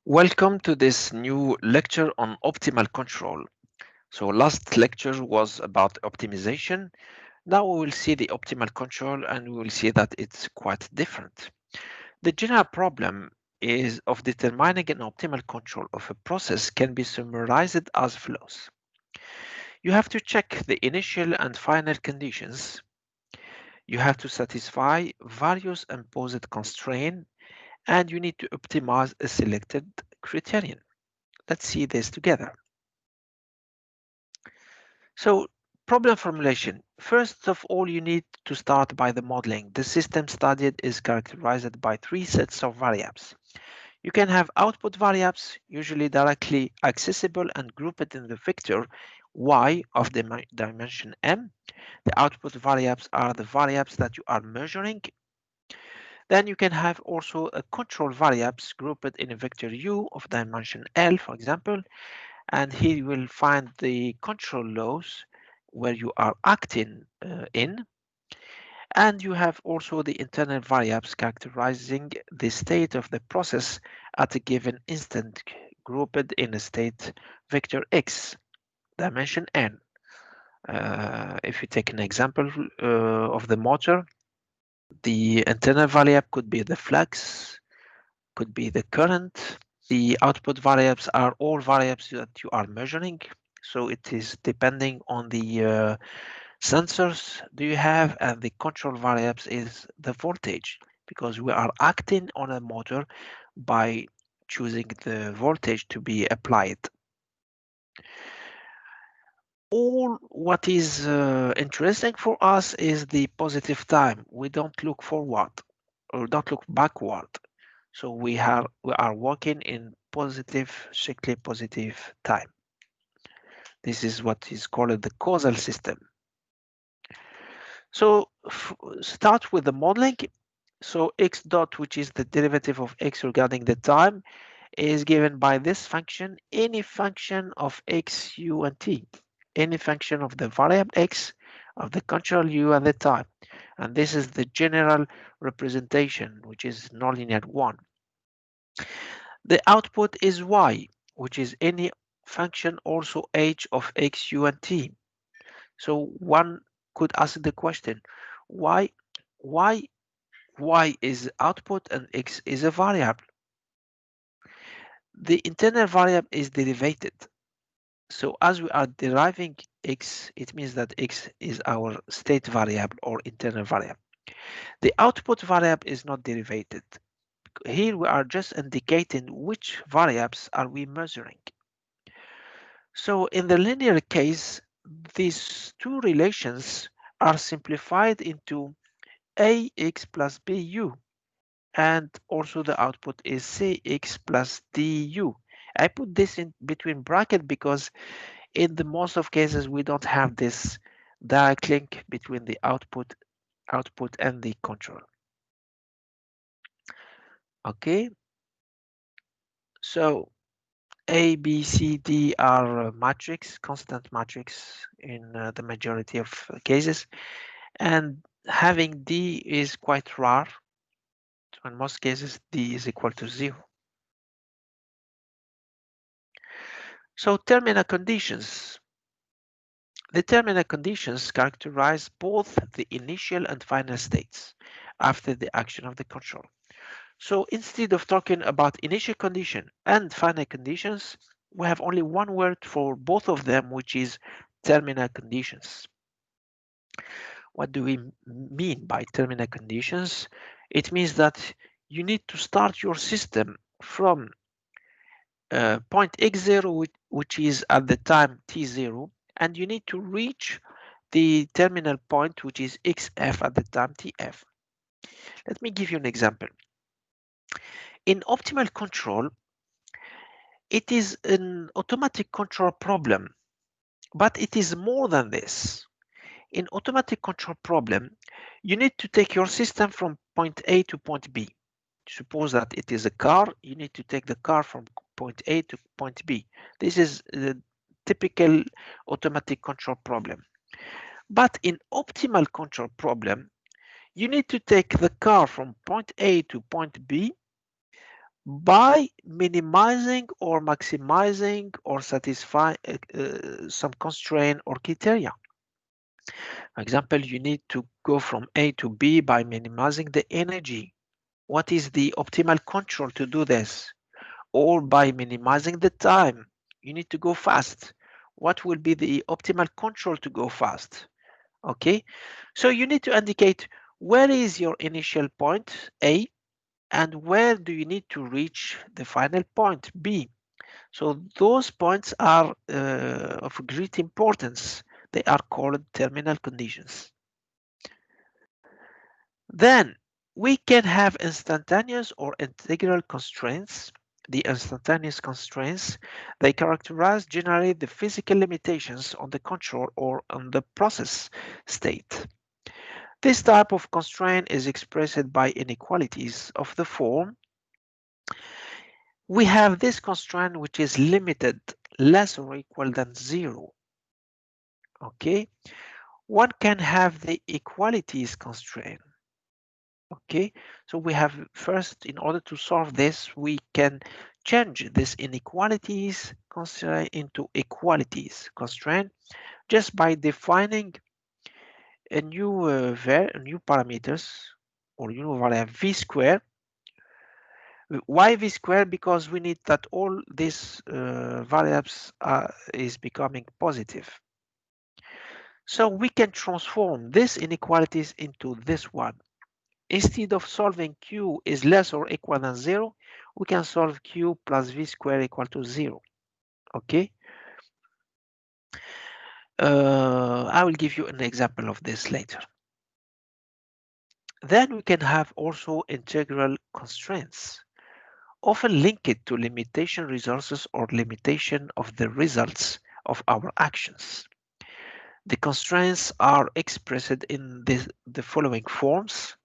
Welcome to this new lecture on optimal control. So last lecture was about optimization. Now we will see the optimal control and we will see that it's quite different. The general problem is of determining an optimal control of a process can be summarized as follows. You have to check the initial and final conditions. You have to satisfy various imposed constraints and you need to optimize a selected criterion. Let's see this together. So problem formulation. First of all, you need to start by the modeling. The system studied is characterized by three sets of variables. You can have output variables, usually directly accessible and grouped in the vector y of the dimension m. The output variables are the variables that you are measuring. Then you can have also a control variables grouped in a vector u of dimension l, for example, and here you will find the control laws where you are acting in, and you have also the internal variables characterizing the state of the process at a given instant grouped in a state vector x dimension n. If you take an example of the motor, the internal variable could be the flux, could be the current. The output variables are all variables that you are measuring. So it is depending on the sensors do you have, and the control variables is the voltage, because we are acting on a motor by choosing the voltage to be applied. All what is interesting for us is the positive time. We don't look forward or don't look backward. So we are working in positive, strictly positive time. This is what is called the causal system. So start with the modeling. So x dot, which is the derivative of x regarding the time, is given by this function, any function of x, u, and t, any function of the variable x, of the control u, and the time. And this is the general representation, which is nonlinear 1. The output is y, which is any function also h of x, u, and t. So one could ask the question, why y is output and x is a variable? The internal variable is derivated. So as we are deriving x, it means that x is our state variable or internal variable. The output variable is not derivated. Here we are just indicating which variables are we measuring. So in the linear case, these two relations are simplified into ax plus bu, and also the output is cx plus du. I put this in between bracket because in the most of cases we don't have this direct link between the output and the control. Okay, so A, B, C, D are matrix, constant matrix in the majority of cases, and having D is quite rare. So in most cases, D is equal to 0. So terminal conditions. The terminal conditions characterize both the initial and final states after the action of the control. So instead of talking about initial condition and final conditions, we have only one word for both of them, which is terminal conditions. What do we mean by terminal conditions? It means that you need to start your system from point x0, which is at the time t0, and you need to reach the terminal point, which is xf at the time tf. Let me give you an example. In optimal control, it is an automatic control problem, but it is more than this. In automatic control problem, you need to take your system from point A to point B. Suppose that it is a car, you need to take the car from point A to point B. This is the typical automatic control problem. But in optimal control problem, you need to take the car from point A to point B, by minimizing or maximizing or satisfying some constraint or criteria. For example, you need to go from A to B by minimizing the energy. What is the optimal control to do this? Or by minimizing the time. You need to go fast. What will be the optimal control to go fast? Okay, so you need to indicate where is your initial point A and where do you need to reach the final point B. So those points are of great importance. They are called terminal conditions. Then we can have instantaneous or integral constraints. The instantaneous constraints, they characterize generally the physical limitations on the control or on the process state. This type of constraint is expressed by inequalities of the form. We have this constraint which is limited, less or equal than zero. Okay, one can have the equalities constraint. Okay, so we have first, in order to solve this, we can change this inequalities constraint into equalities constraint just by defining a new parameters or new variable v square. Why v square? Because we need that all these variables is becoming positive. So we can transform these inequalities into this one. Instead of solving q is less or equal than 0, we can solve q plus v squared equal to 0. Okay. I will give you an example of this later. Then we can have also integral constraints, often linked to limitation resources or limitation of the results of our actions. The constraints are expressed in the following forms.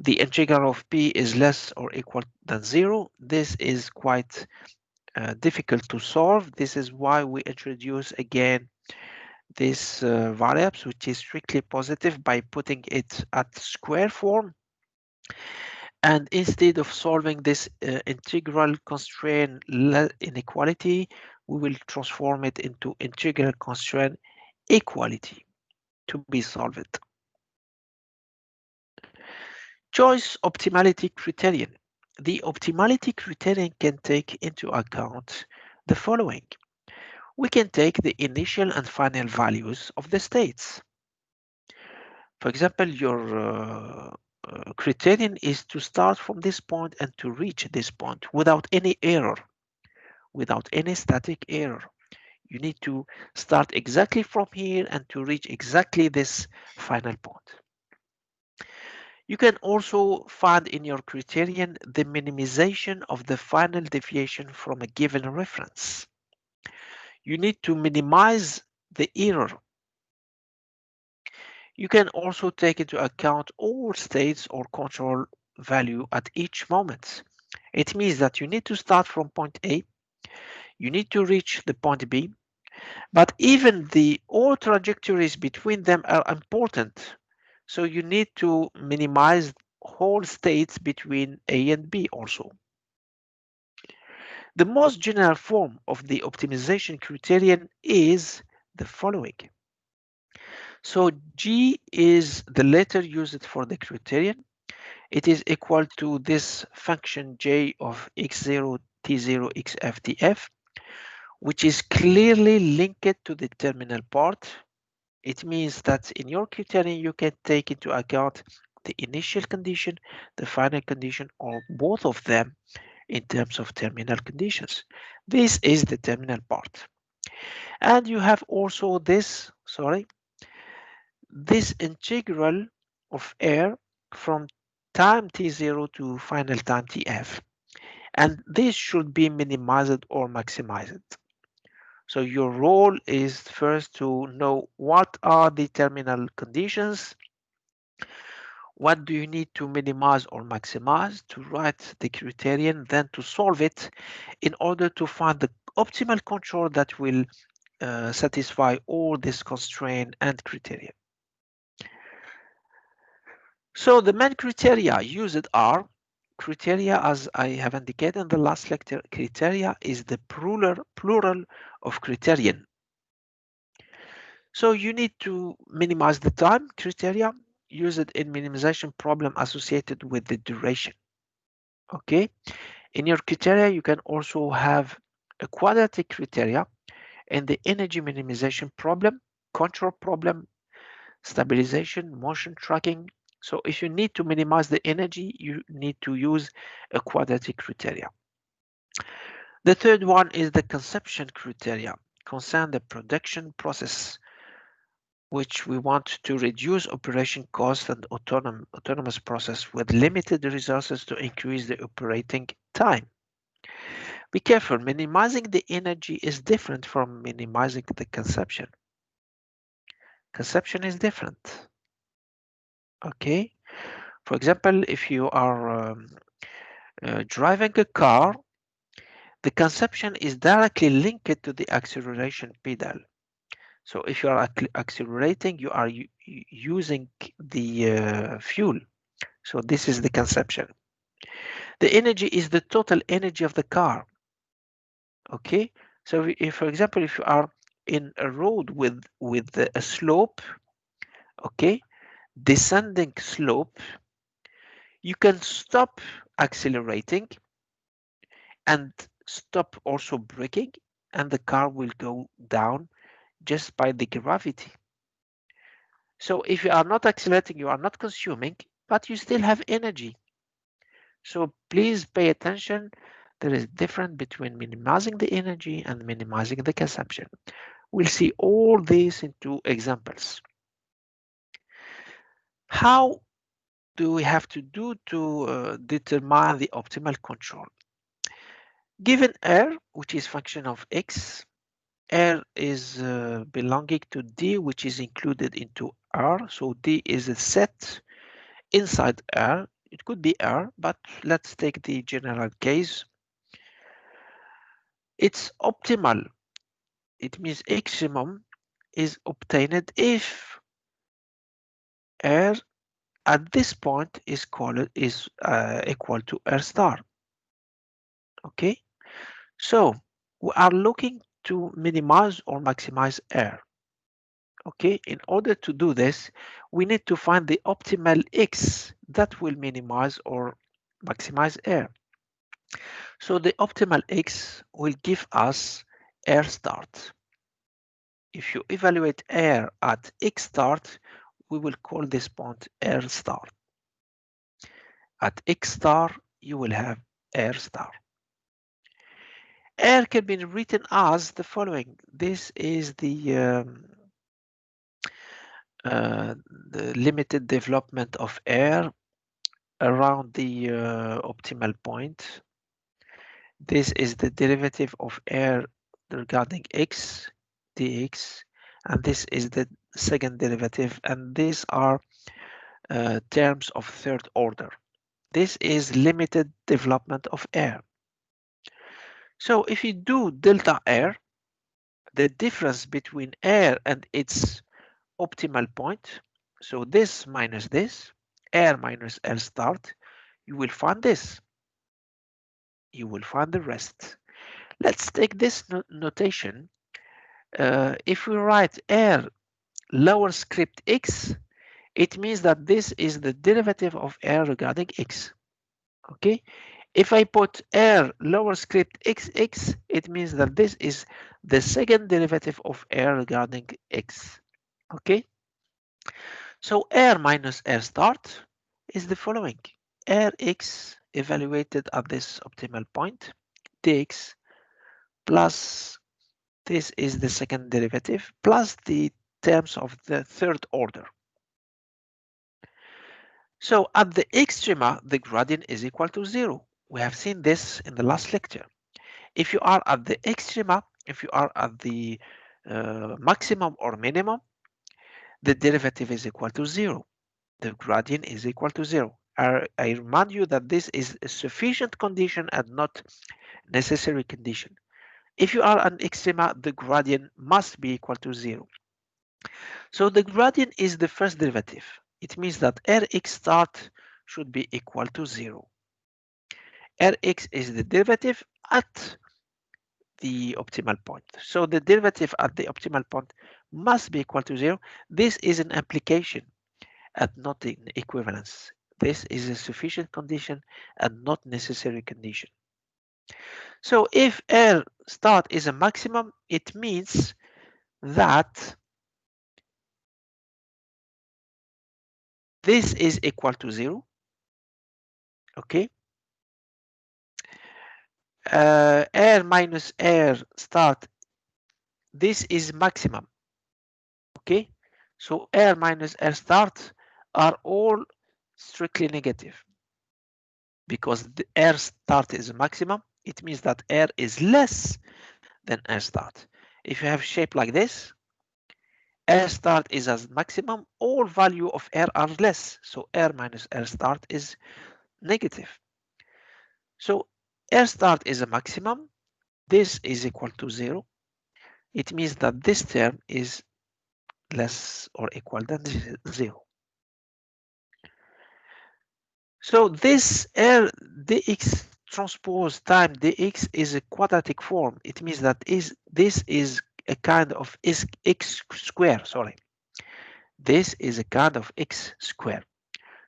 The integral of p is less or equal than 0. This is quite difficult to solve. This is why we introduce again this variables, which is strictly positive by putting it at square form. And instead of solving this integral constraint inequality, we will transform it into integral constraint equality to be solved. Choice optimality criterion. The optimality criterion can take into account the following. We can take the initial and final values of the states. For example, your criterion is to start from this point and to reach this point without any error, without any static error. You need to start exactly from here and to reach exactly this final point. You can also find in your criterion the minimization of the final deviation from a given reference. You need to minimize the error. You can also take into account all states or control value at each moment. It means that you need to start from point A, you need to reach the point B, but even the all trajectories between them are important. So you need to minimize whole states between A and B also. The most general form of the optimization criterion is the following. So G is the letter used for the criterion. It is equal to this function J of x0, t0, xf, tf, which is clearly linked to the terminal part. It means that in your criterion, you can take into account the initial condition, the final condition, or both of them in terms of terminal conditions. This is the terminal part. And you have also this, this integral of R from time t0 to final time tf. And this should be minimized or maximized. So your role is first to know what are the terminal conditions, what do you need to minimize or maximize to write the criterion, then to solve it in order to find the optimal control that will satisfy all this constraint and criteria. So the main criteria used are criteria, as I have indicated in the last lecture, criteria is the plural of criterion. So you need to minimize the time criteria, use it in minimization problem associated with the duration. Okay, in your criteria, you can also have a quadratic criteria and the energy minimization problem, control problem, stabilization, motion tracking. So if you need to minimize the energy, you need to use a quadratic criteria. The third one is the conception criteria, concern the production process, which we want to reduce operation cost and autonomous process with limited resources to increase the operating time. Be careful, minimizing the energy is different from minimizing the consumption. Consumption is different. Okay, for example, if you are driving a car, the consumption is directly linked to the acceleration pedal. So if you are accelerating, you are using the fuel. So this is the consumption. The energy is the total energy of the car. Okay, so if, for example, if you are in a road with a slope, okay, descending slope, you can stop accelerating and stop also braking, and the car will go down just by the gravity. So if you are not accelerating, you are not consuming, but you still have energy. So please pay attention. There is a difference between minimizing the energy and minimizing the consumption. We'll see all these in two examples. How do we have to do to determine the optimal control? Given R, which is function of X, R is belonging to D, which is included into R. So D is a set inside R. It could be R, but let's take the general case. It's optimal. It means maximum is obtained if R at this point is equal to R star. Okay, so we are looking to minimize or maximize R. Okay, in order to do this, we need to find the optimal X that will minimize or maximize R. So the optimal X will give us R start. If you evaluate R at X start, we will call this point R star. At X star, you will have R star. R can be written as the following. This is the limited development of R around the optimal point. This is the derivative of R regarding X, dx, and this is the second derivative, and these are terms of third order. This is limited development of R. So if you do delta R, the difference between R and its optimal point, so this minus this, R minus L start, you will find this. You will find the rest. Let's take this notation. If we write R lower script x, it means that this is the derivative of R regarding x. Okay, if I put R lower script xx, it means that this is the second derivative of R regarding x. Okay, so R minus R start is the following. Rx evaluated at this optimal point, dx plus this is the second derivative plus the terms of the third order. So at the extrema, the gradient is equal to 0. We have seen this in the last lecture. If you are at the extrema, if you are at the maximum or minimum, the derivative is equal to 0. The gradient is equal to 0. I remind you that this is a sufficient condition and not necessary condition. If you are an extrema, the gradient must be equal to 0. So the gradient is the first derivative. It means that Rx start should be equal to 0. Rx is the derivative at the optimal point. So the derivative at the optimal point must be equal to 0. This is an application and not an equivalence. This is a sufficient condition and not necessary condition. So if R start is a maximum, it means that this is equal to 0. Okay. R minus R start, this is maximum. Okay. So R minus R start are all strictly negative because the R start is a maximum. It means that R is less than R start. If you have shape like this, R start is as maximum, all value of R are less. So R minus R start is negative. So R start is a maximum. This is equal to 0. It means that this term is less or equal than 0. So this R dx transpose time dx is a quadratic form. It means that this is a kind of x square, sorry. This is a kind of x square.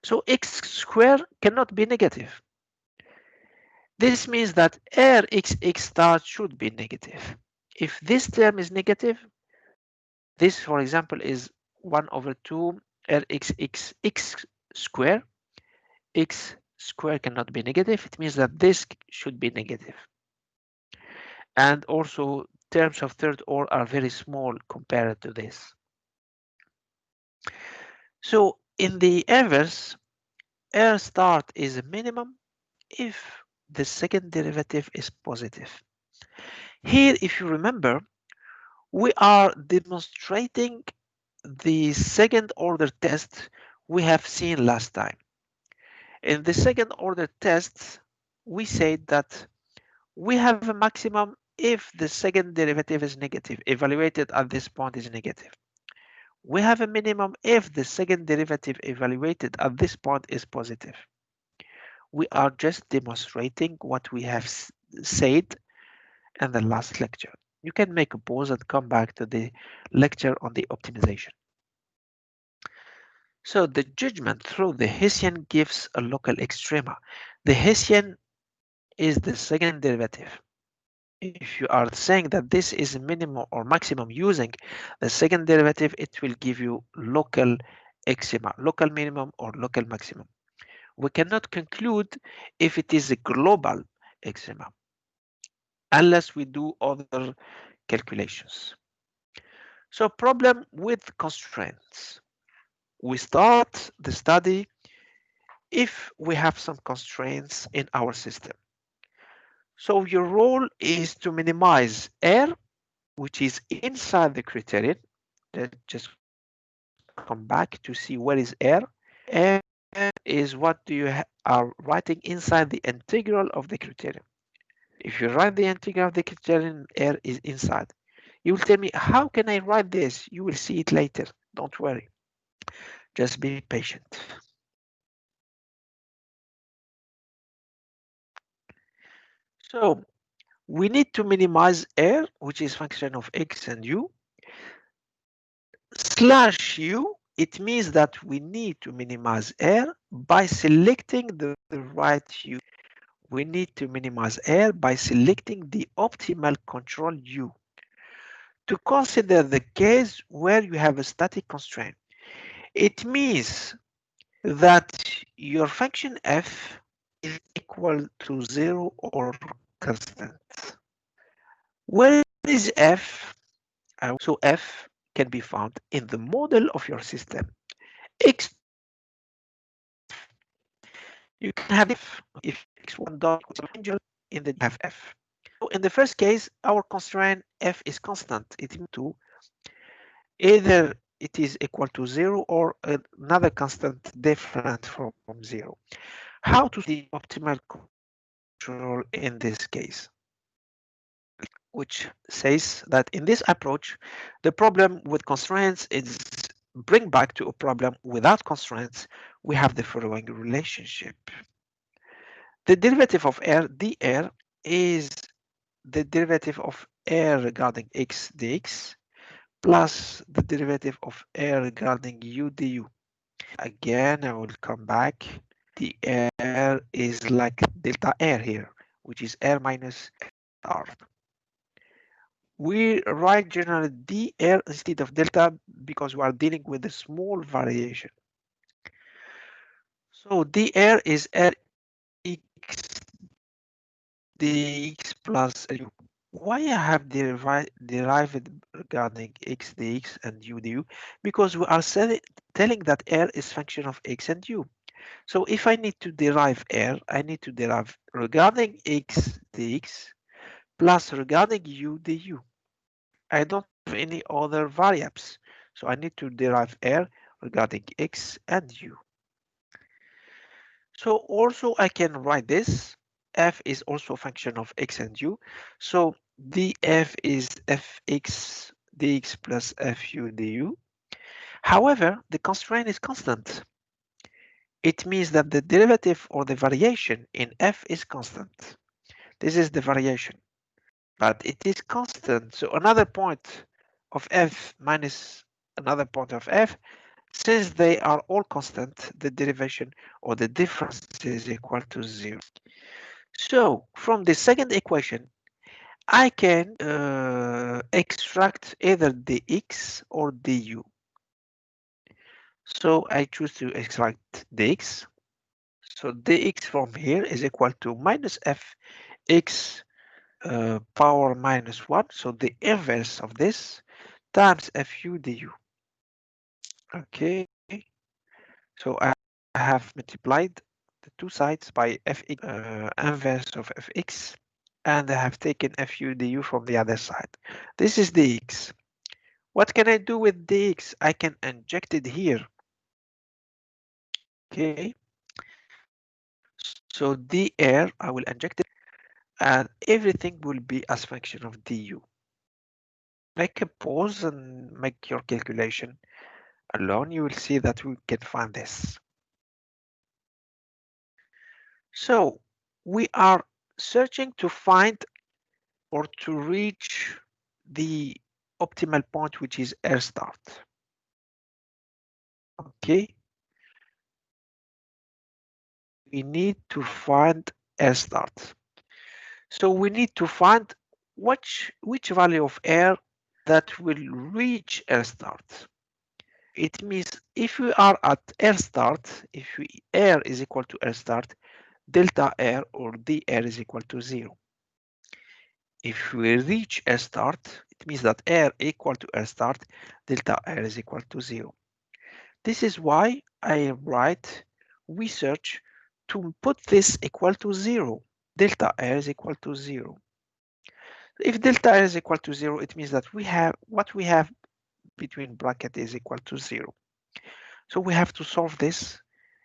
So x square cannot be negative. This means that Rxx star should be negative. If this term is negative, this, for example, is 1 over 2 Rxx x square. X square cannot be negative. It means that this should be negative. And also terms of third order are very small compared to this. So in the inverse, R start is a minimum if the second derivative is positive. Here, if you remember, we are demonstrating the second order test we have seen last time. In the second order test, we said that we have a maximum if the second derivative is negative, evaluated at this point is negative. We have a minimum if the second derivative evaluated at this point is positive. We are just demonstrating what we have said in the last lecture. You can make a pause and come back to the lecture on the optimization. So the judgment through the Hessian gives a local extrema. The Hessian is the second derivative. If you are saying that this is a minimum or maximum using the second derivative, it will give you local extrema, local minimum or local maximum. We cannot conclude if it is a global extrema unless we do other calculations. So problem with constraints. We start the study if we have some constraints in our system. So your role is to minimize R, which is inside the criterion. Let's just come back to see what is R. R is what you are writing inside the integral of the criterion. If you write the integral of the criterion, R is inside. You will tell me, how can I write this? You will see it later. Don't worry. Just be patient. So we need to minimize R, which is function of X and U, slash U. It means that we need to minimize R by selecting the right U. We need to minimize R by selecting the optimal control U. To consider the case where you have a static constraint, it means that your function f is equal to 0 or constant. Where is f? So f can be found in the model of your system. X, you can have if x1 dot angel in the have f. So in the first case, our constraint f is constant. It means to either it is equal to 0 or another constant different from 0. How to see the optimal control in this case? Which says that in this approach, the problem with constraints is bring back to a problem without constraints. We have the following relationship. The derivative of r dr is the derivative of r regarding x dx plus the derivative of r regarding u du. Again, I will come back. The r is like delta r here, which is r minus r. We write generally dr instead of delta because we are dealing with a small variation. So dr is rx dx plus u. Why I have derived regarding x dx and u du? Because we are telling that r is function of x and u. So if I need to derive r, I need to derive regarding x dx plus regarding u du. I don't have any other variables. So I need to derive r regarding x and u. So also I can write this. F is also a function of x and u. So df is fx dx plus fu du. However, the constraint is constant. It means that the derivative or the variation in f is constant. This is the variation, but it is constant. So another point of f minus another point of f, since they are all constant, the derivation or the difference is equal to 0. So from the second equation, I can extract either dx or du. So I choose to extract dx. So dx from here is equal to minus fx power minus 1. So the inverse of this times fu du. Okay. So I have multiplied the two sides by fx inverse of fx, and I have taken fu du from the other side. This is dx. What can I do with dx? I can inject it here. Okay. So dr, I will inject it, and everything will be as function of du. Make a pause and make your calculation alone. You will see that we can find this. So we are searching to find or to reach the optimal point, which is air start. Okay. We need to find air start. So we need to find which value of air that will reach air start. It means if we are at air start, if air is equal to air start, delta air or dr is equal to 0. If we reach air start, it means that air equal to air start, delta air is equal to 0. This is why I write we search to put this equal to 0. Delta air is equal to 0. If delta air is equal to 0, it means that we have what we have between bracket is equal to 0. So we have to solve this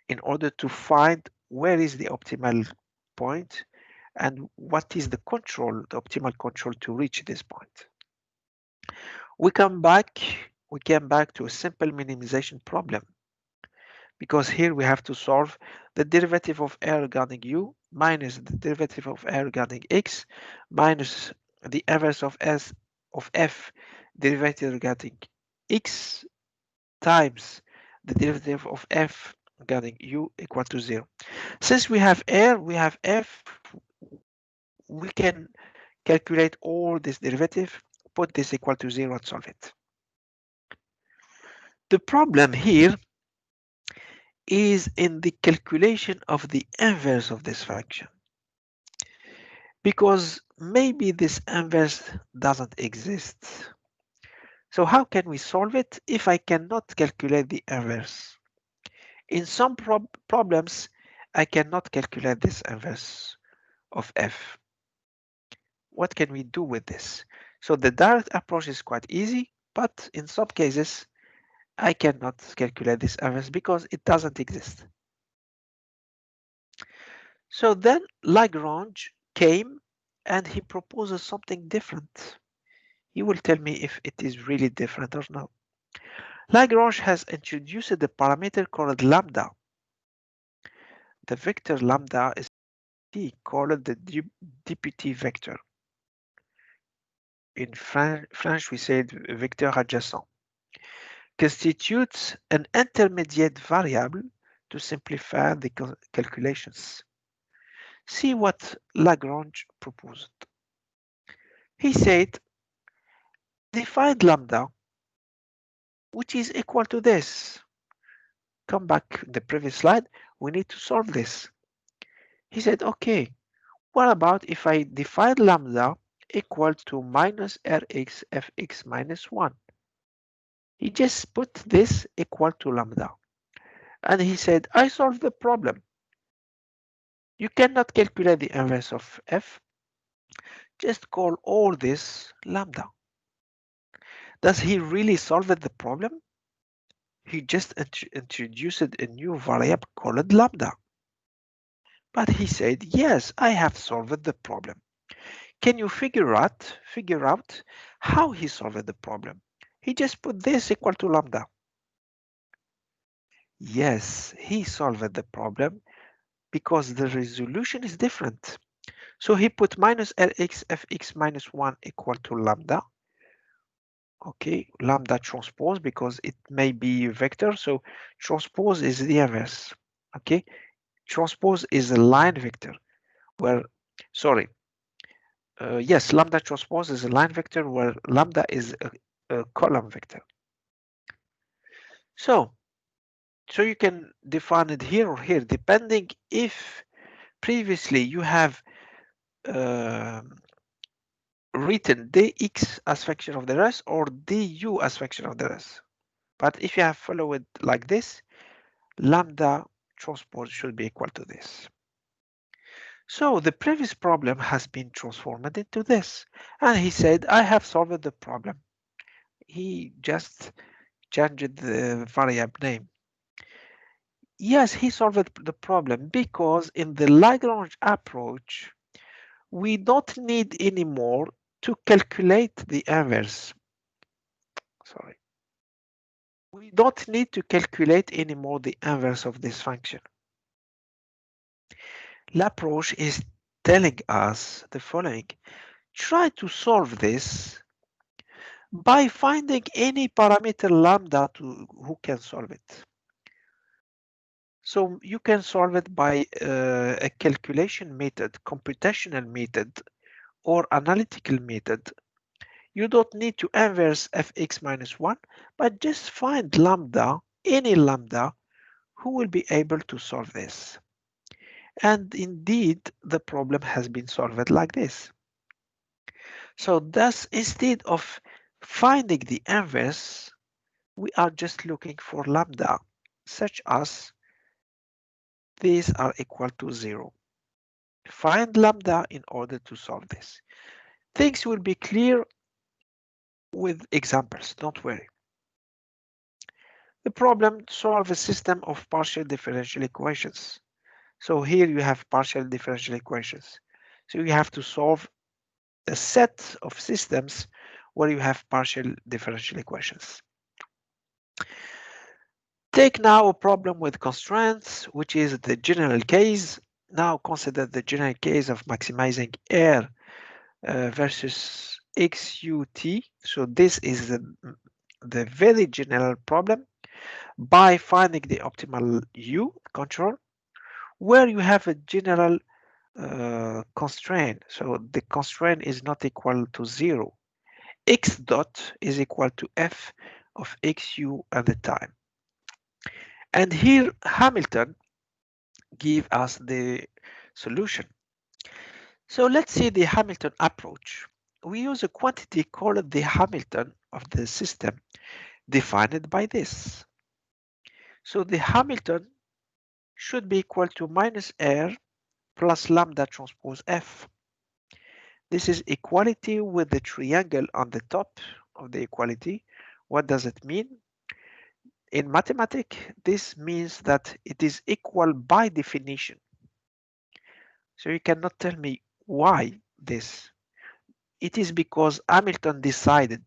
in order to find where is the optimal point and what is the control, the optimal control to reach this point. We came back to a simple minimization problem, because here we have to solve the derivative of r regarding u minus the derivative of r regarding x minus the inverse of s of f derivative regarding x times the derivative of f regarding u equal to 0. Since we have r, we have f, we can calculate all this derivative, put this equal to 0 and solve it. The problem here is in the calculation of the inverse of this function, because maybe this inverse doesn't exist. So how can we solve it if I cannot calculate the inverse? In some problems, I cannot calculate this inverse of f. What can we do with this? So the direct approach is quite easy, but in some cases, I cannot calculate this inverse because it doesn't exist. So then Lagrange came and he proposes something different. He will tell me if it is really different or not. Lagrange has introduced a parameter called lambda. The vector lambda is quantity called the deputy vector. In French, we say vector adjacent. Constitutes an intermediate variable to simplify the calculations. See what Lagrange proposed. He said, define lambda, which is equal to this. Come back in the previous slide, we need to solve this. He said, okay, what about if I define lambda equal to minus Rx Fx minus 1? He just put this equal to lambda. And he said, I solved the problem. You cannot calculate the inverse of f. Just call all this lambda. Does he really solve the problem? He just introduced a new variable called lambda. But he said, yes, I have solved the problem. Can you figure out how he solved the problem? He just put this equal to lambda. Yes, he solved the problem because the resolution is different. So he put minus Rx Fx minus 1 equal to lambda. Okay, lambda transpose because it may be a vector. So transpose is the inverse. Okay, transpose is a line vector where, sorry, yes, lambda transpose is a line vector where lambda is a column vector. So you can define it here or here, depending if previously you have written dx as function of the rest or du as function of the rest. But if you have followed it like this, lambda transpose should be equal to this. So the previous problem has been transformed into this. And he said, I have solved the problem. He just changed the variable name. Yes, he solved the problem because in the Lagrange approach, we don't need anymore to calculate the inverse. Sorry. We don't need to calculate anymore the inverse of this function. L'approach is telling us the following. Try to solve this by finding any parameter lambda who can solve it. So you can solve it by a calculation method, computational method, or analytical method. You don't need to inverse fx minus 1, but just find lambda, any lambda, who will be able to solve this. And indeed, the problem has been solved like this. So thus, instead of finding the inverse, we are just looking for lambda, such as these are equal to 0. Find lambda in order to solve this. Things will be clear with examples, don't worry. The problem solves a system of partial differential equations. So here you have partial differential equations. So you have to solve a set of systems where you have partial differential equations. Take now a problem with constraints, which is the general case. Now consider the general case of maximizing R versus XUT. So this is the very general problem by finding the optimal U control, where you have a general constraint. So the constraint is not equal to 0. X dot is equal to f of xu at the time. And here Hamilton give us the solution. So let's see the Hamilton approach. We use a quantity called the Hamilton of the system, defined by this. So the Hamilton should be equal to minus R plus lambda transpose F. This is equality with the triangle on the top of the equality. What does it mean? In mathematics, this means that it is equal by definition. So you cannot tell me why this. It is because Hamilton decided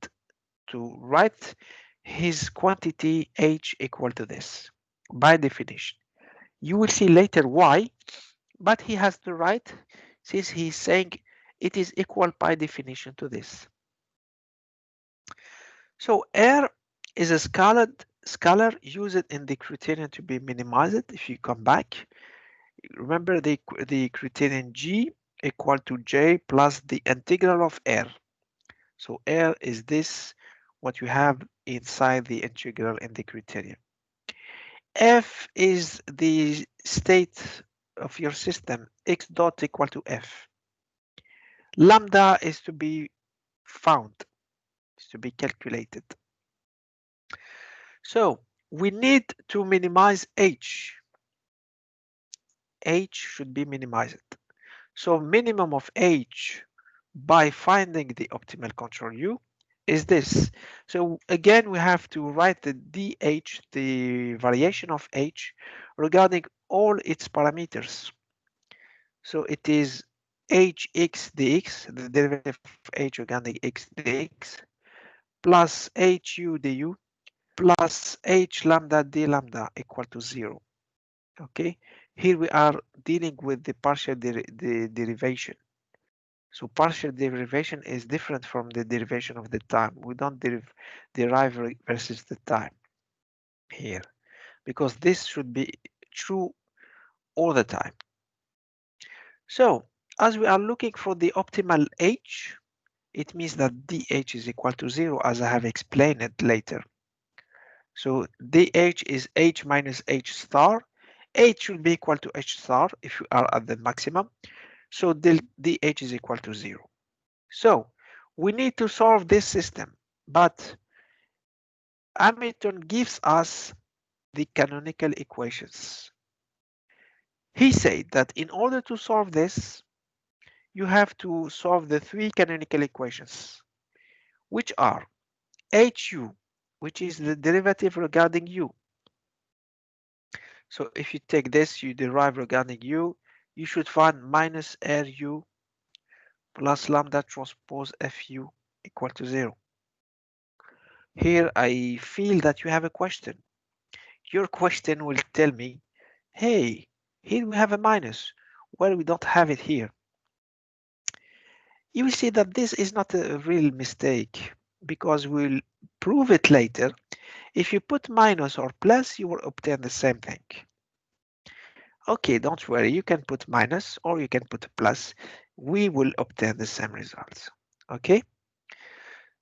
to write his quantity h equal to this by definition. You will see later why, but he has the right, since he's saying it is equal by definition to this. So R is a scalar used in the criterion to be minimized. If you come back, remember the criterion G equal to J plus the integral of R. So R is this, what you have inside the integral in the criterion. F is the state of your system, x dot equal to F. Lambda is to be found, is to be calculated. So we need to minimize H. H should be minimized. So minimum of H by finding the optimal control U is this. So again, we have to write the dH, the variation of H regarding all its parameters. So it is hx dx, the derivative of H regarding x dx, plus hu du, plus h lambda d lambda equal to 0. Okay, here we are dealing with the partial derivation. So partial derivation is different from the derivation of the time. We don't derive versus the time here, because this should be true all the time. So as we are looking for the optimal h, it means that dh is equal to 0, as I have explained it later. So dh is h minus h star. H should be equal to h star if you are at the maximum. So dh is equal to 0. So we need to solve this system, but Hamilton gives us the canonical equations. He said that in order to solve this, you have to solve the three canonical equations, which are hu, which is the derivative regarding u. So if you take this, you derive regarding u, you should find minus ru plus lambda transpose fu equal to 0. Here I feel that you have a question. Your question will tell me, hey, here we have a minus, where we don't have it here. You will see that this is not a real mistake, because we'll prove it later. If you put minus or plus, you will obtain the same thing. Okay, don't worry, you can put minus or you can put plus. We will obtain the same results. Okay,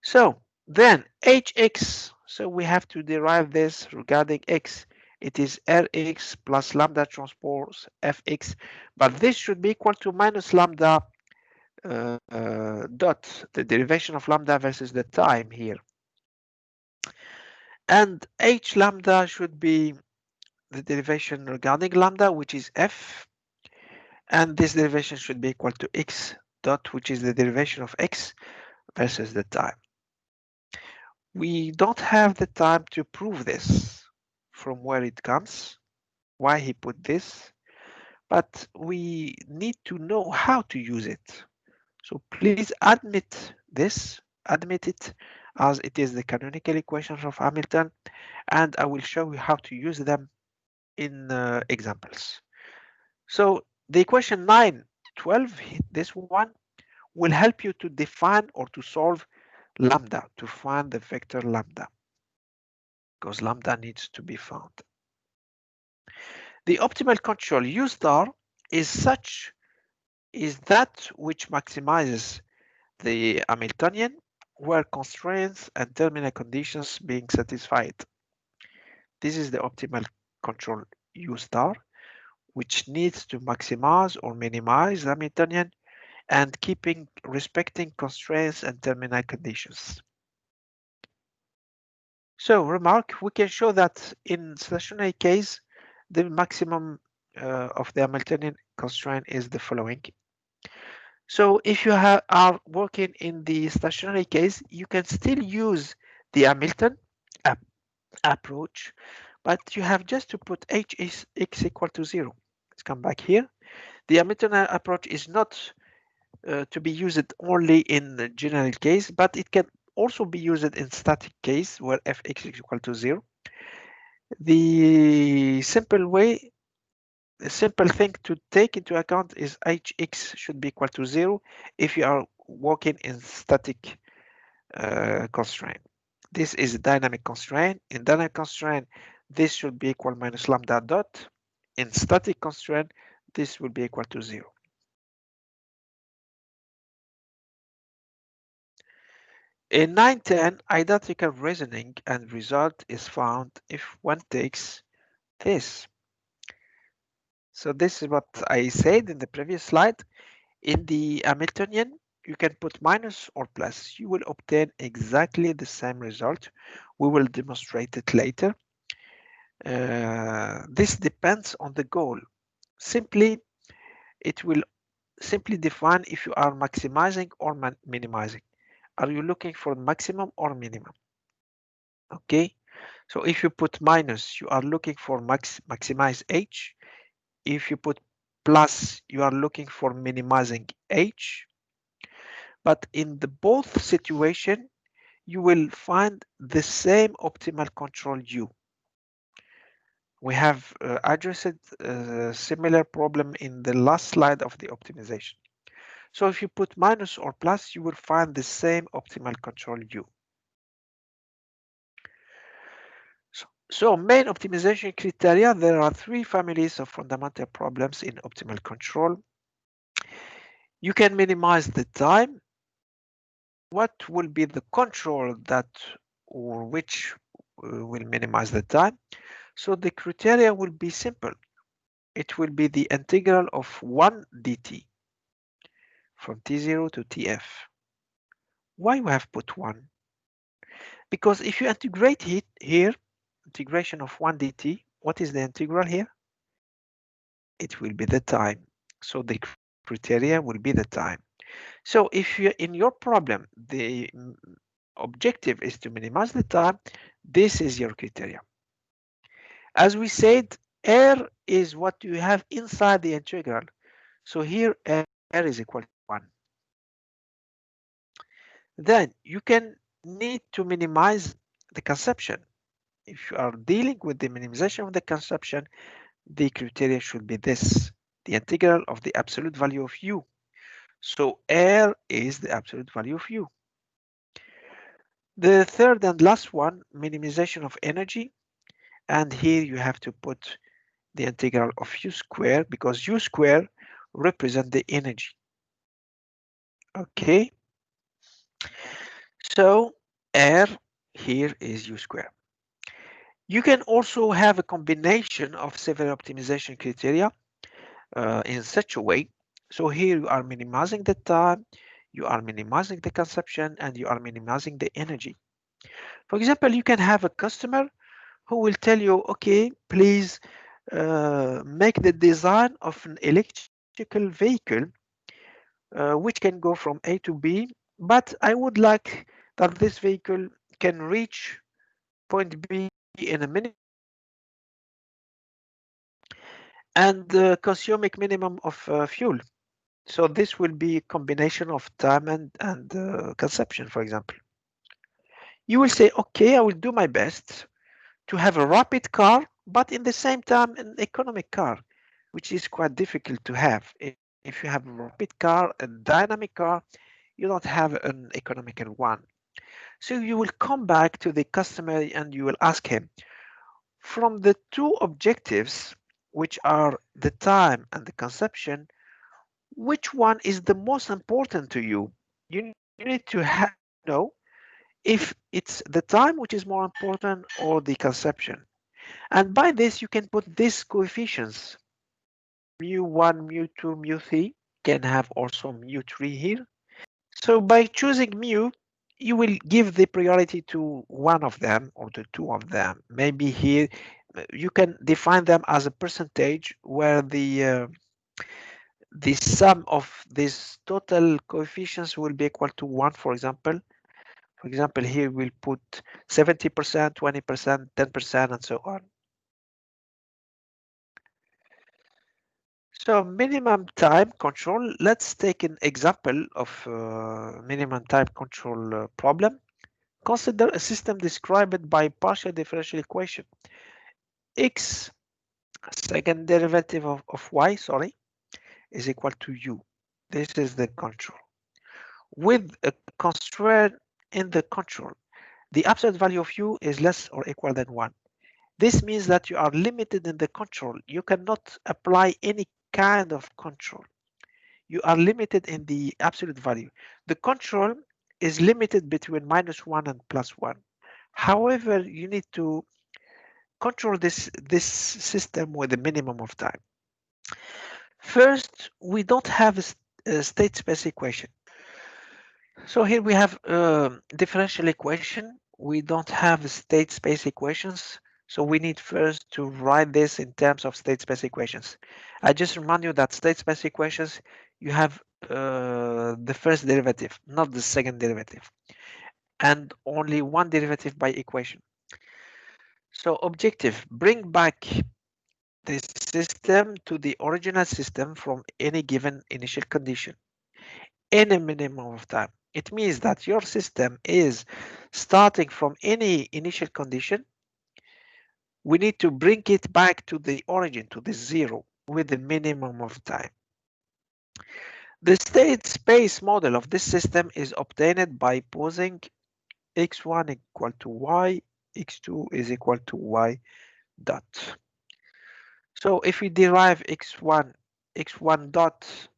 so then hx, so we have to derive this regarding x. It is Rx plus lambda transpose Fx, but this should be equal to minus lambda dot, the derivation of lambda versus the time here. And h lambda should be the derivation regarding lambda, which is F. And this derivation should be equal to x dot, which is the derivation of x versus the time. We don't have the time to prove this from where it comes, why he put this, but we need to know how to use it. So please admit this, admit it, as it is the canonical equations of Hamilton, and I will show you how to use them in examples. So the equation 912, this one, will help you to define or to solve lambda, to find the vector lambda, because lambda needs to be found. The optimal control U star is that which maximizes the Hamiltonian where constraints and terminal conditions being satisfied. This is the optimal control U star, which needs to maximize or minimize the Hamiltonian and respecting constraints and terminal conditions. So remark, we can show that in stationary case, the maximum of the Hamiltonian constraint is the following. So if you are working in the stationary case, you can still use the Hamilton approach, but you have just to put h is x equal to 0. Let's come back here. The Hamilton approach is not to be used only in the general case, but it can also be used in static case where fx is equal to 0. The simple way a simple thing to take into account is hx should be equal to 0 if you are working in static constraint. This is a dynamic constraint. In dynamic constraint, this should be equal minus lambda dot. In static constraint, this will be equal to 0. In 910, identical reasoning and result is found if one takes this. So this is what I said in the previous slide. In the Hamiltonian, you can put minus or plus. You will obtain exactly the same result. We will demonstrate it later. This depends on the goal. It will simply define if you are maximizing or minimizing. Are you looking for maximum or minimum? Okay, so if you put minus, you are looking for maximize h. If you put plus, you are looking for minimizing h. But in the both situation, you will find the same optimal control u. We have addressed a similar problem in the last slide of the optimization. So if you put minus or plus, you will find the same optimal control u. So main optimization criteria, there are three families of fundamental problems in optimal control. You can minimize the time. What will be the control that or which will minimize the time? So the criteria will be simple. It will be the integral of 1 dt from t0 to tf. Why we have put 1? Because if you integrate it here, integration of 1 dt, what is the integral here? It will be the time. So the criteria will be the time. So if you in your problem, the objective is to minimize the time, this is your criteria. As we said, R is what you have inside the integral. So here R is equal to 1. Then you can need to minimize the conception. If you are dealing with the minimization of the conception, the criteria should be this, the integral of the absolute value of u. So R is the absolute value of u. The third and last one, minimization of energy. And here you have to put the integral of u squared because u squared represent the energy. Okay. So R here is u squared. You can also have a combination of several optimization criteria in such a way. So here you are minimizing the time, you are minimizing the consumption, and you are minimizing the energy. For example, you can have a customer who will tell you, okay, please make the design of an electrical vehicle which can go from A to B, but I would like that this vehicle can reach point B in a minute and consume a minimum of fuel. So this will be a combination of time and consumption, for example. You will say, okay, I will do my best to have a rapid car, but in the same time, an economic car, which is quite difficult to have. If you have a rapid car, a dynamic car, you don't have an economical one. So you will come back to the customer and you will ask him, from the two objectives, which are the time and the consumption, which one is the most important to you? You need to know if it's the time which is more important or the conception. And by this, you can put these coefficients, mu1, mu2, mu3, can have also mu3 here. So by choosing mu, you will give the priority to one of them or to two of them. Maybe here, you can define them as a percentage where the sum of these total coefficients will be equal to 1, for example. For example, here we'll put 70%, 20%, 10%, and so on. So minimum time control, let's take an example of minimum time control problem. Consider a system described by partial differential equation. X Second derivative of y, sorry, is equal to u. This is the control. With a constraint in the control, the absolute value of u is less or equal than 1. This means that you are limited in the control. You cannot apply any kind of control. You are limited in the absolute value. The control is limited between -1 and +1. However, you need to control this system with a minimum of time. First, we don't have a state space equation. So here we have a differential equation. We don't have state space equations. So we need first to write this in terms of state space equations. I just remind you that state space equations, you have the first derivative, not the second derivative, and only one derivative by equation. So objective, bring back the system to the original system from any given initial condition in a minimum of time. It means that your system is starting from any initial condition. We need to bring it back to the origin, to the zero, with the minimum of time. The state space model of this system is obtained by posing x1 equal to y, x2 is equal to y dot. So if we derive x1 dot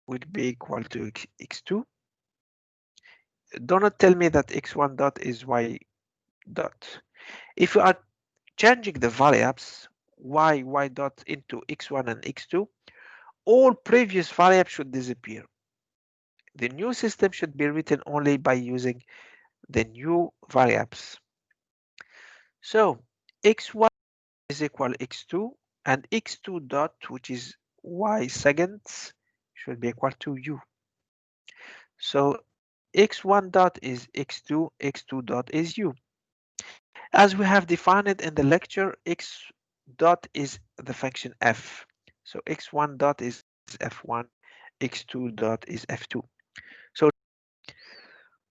would be equal to x2. Do not tell me that x1 dot is y dot. If you are changing the variables y dot into x1 and x2, all previous variables should disappear. The new system should be written only by using the new variables. So x1 is equal x2 and x2 dot, which is y seconds, should be equal to u. So x1 dot is x2, x2 dot is u. As we have defined it in the lecture, x dot is the function f. So x1 dot is f1, x2 dot is f2. So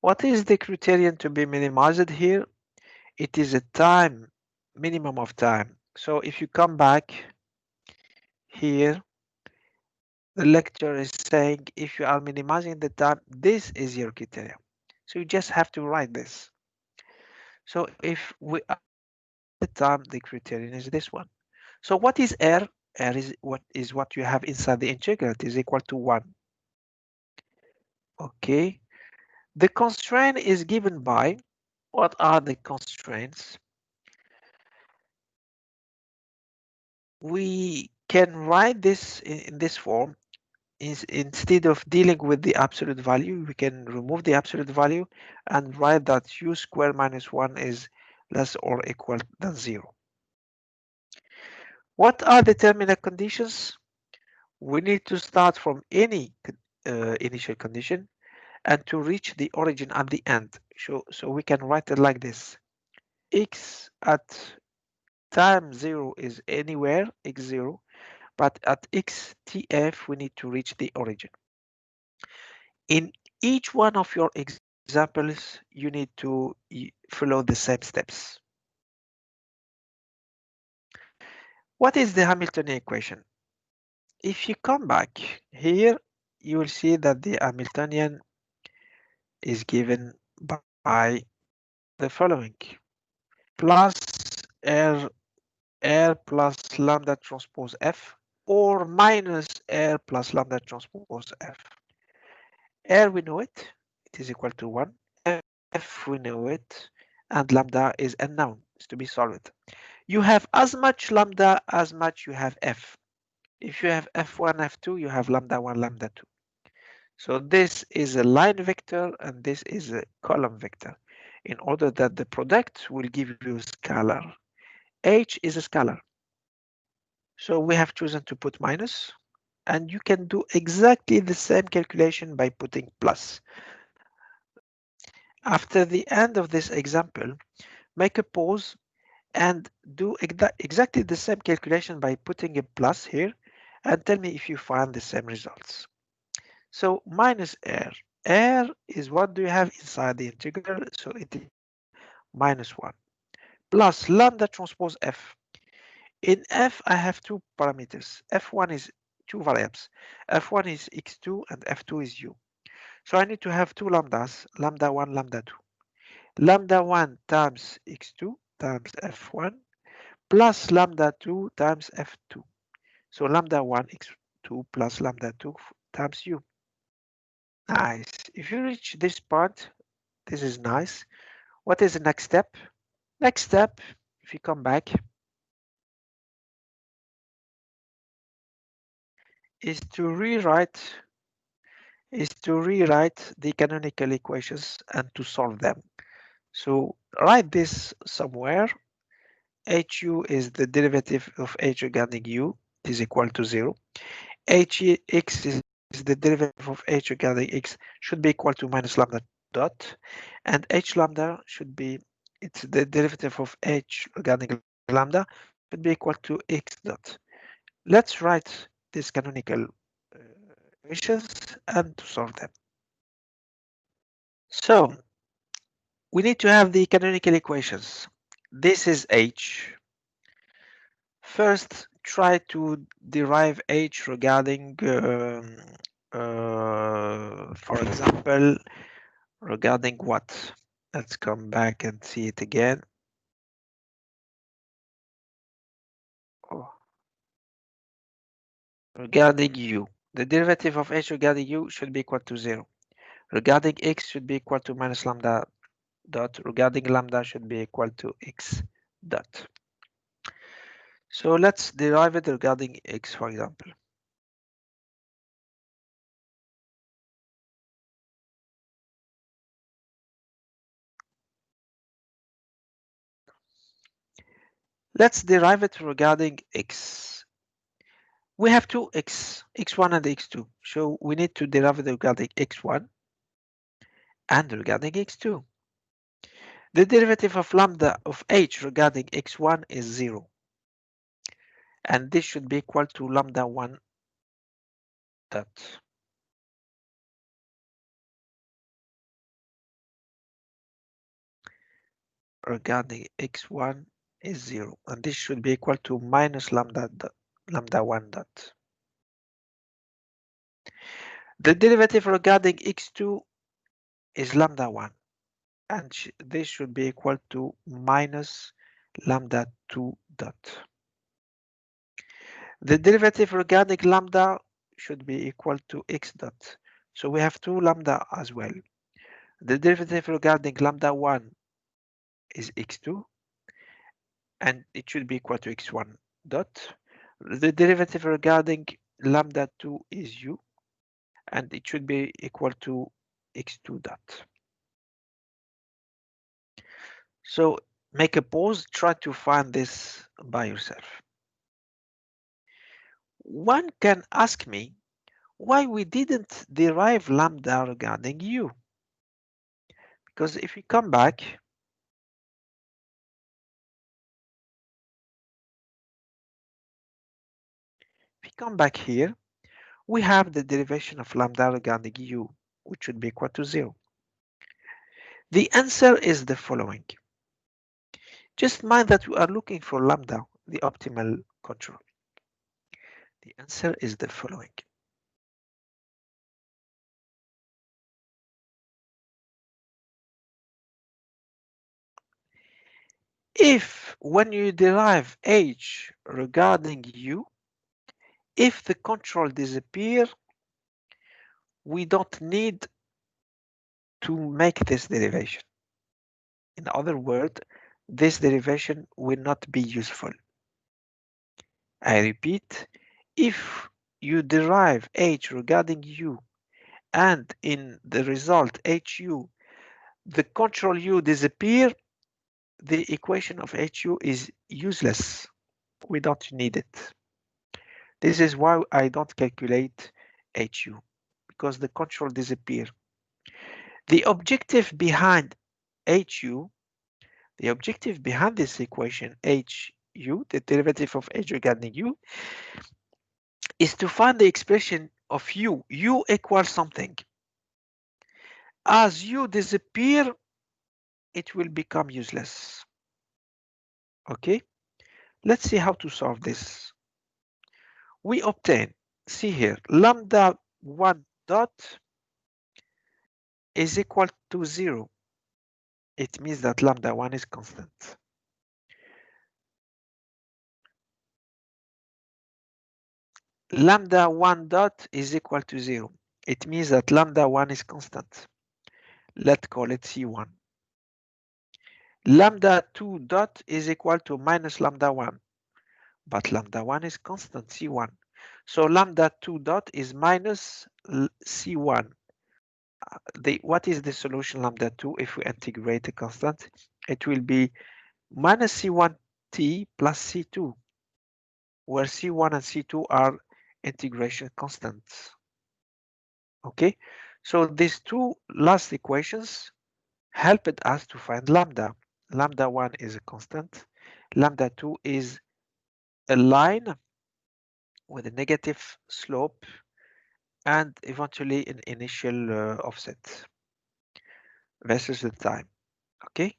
what is the criterion to be minimized here? It is a time, minimum of time. So if you come back here, the lecture is saying if you are minimizing the time, this is your criterion. So you just have to write this. So if we are the time, the criterion is this one. So what is r? R is what you have inside the integral. It is equal to 1. Okay. The constraint is given by, what are the constraints? We can write this in this form. Instead of dealing with the absolute value, we can remove the absolute value and write that u squared minus 1 is less or equal than 0. What are the terminal conditions? We need to start from any initial condition and to reach the origin at the end. So we can write it like this. X at time 0 is anywhere, x0, but at xtf we need to reach the origin. In each one of your examples, you need to follow the same steps. What is the Hamiltonian equation? If you come back here, you will see that the Hamiltonian is given by the following: plus r plus lambda transpose f, or minus r plus lambda transpose f. R we know it is equal to 1. F we know it, and lambda is unknown, is to be solved. You have as much lambda as much you have f. If you have f1, f2, you have lambda 1, lambda 2. So this is a line vector and this is a column vector, in order that the product will give you a scalar. H is a scalar. So we have chosen to put minus, and you can do exactly the same calculation by putting plus. After the end of this example, make a pause and do exactly the same calculation by putting a plus here, and tell me if you find the same results. So minus r. R is what do you have inside the integral, so it is minus 1. Plus lambda transpose f. In f, I have two parameters. F1 is two variables. F1 is x2 and F2 is u. So I need to have two lambdas, lambda1, lambda2. Lambda1 times x2 times F1 plus lambda2 times F2. So lambda1 x2 plus lambda2 times u. Nice. If you reach this part, this is nice. What is the next step? Next step, if you come back, is to rewrite the canonical equations and to solve them. So write this somewhere. Hu is the derivative of h regarding u is equal to 0. Hx is the derivative of h regarding x should be equal to minus lambda dot, and h lambda should be, it's the derivative of h regarding lambda should be equal to x dot. Let's write these canonical equations and to solve them. So we need to have the canonical equations. This is h. First, try to derive h regarding, for example, regarding what? Let's come back and see it again. Oh. Regarding u, the derivative of h regarding u should be equal to 0. Regarding x should be equal to minus lambda dot. Regarding lambda should be equal to x dot. So let's derive it regarding x, for example. Let's derive it regarding x. We have two x, x1 and x2. So we need to derive it regarding x1 and regarding x2. The derivative of lambda of h regarding x1 is 0. And this should be equal to lambda 1 dot. Regarding x1 is 0. And this should be equal to minus lambda 1 dot. The derivative regarding x2 is lambda 1. And this should be equal to minus lambda 2 dot. The derivative regarding lambda should be equal to x dot. So we have two lambda as well. The derivative regarding lambda 1 is x2 and it should be equal to x1 dot. The derivative regarding lambda 2 is u and it should be equal to x2 dot. So make a pause, try to find this by yourself. One can ask me why we didn't derive lambda regarding u. Because if we come back, here, we have the derivation of lambda regarding u, which should be equal to 0. The answer is the following. Just mind that we are looking for lambda, the optimal control. The answer is the following. If when you derive h regarding u, if the control disappear, we don't need to make this derivation. In other words, this derivation will not be useful. I repeat, if you derive h regarding u and in the result hu, the control u disappear, the equation of hu is useless. We don't need it. This is why I don't calculate hu, because the control disappear. The objective behind hu, the objective behind this equation hu, the derivative of h regarding u, is to find the expression of u. U equals something. As u disappear, it will become useless. Okay, Let's see how to solve this. We obtain, see here, lambda 1 dot is equal to 0. It means that lambda 1 is constant. Lambda 1 dot is equal to 0. It means that lambda 1 is constant. Let's call it C1. Lambda 2 dot is equal to minus lambda 1, but lambda 1 is constant, C1. So lambda 2 dot is minus C1. What is the solution lambda 2 if we integrate the constant? It will be minus C1t plus C2, where C1 and C2 are integration constants. Okay, so these two last equations helped us to find lambda. Lambda 1 is a constant. Lambda 2 is a line with a negative slope and eventually an initial offset versus the time. Okay,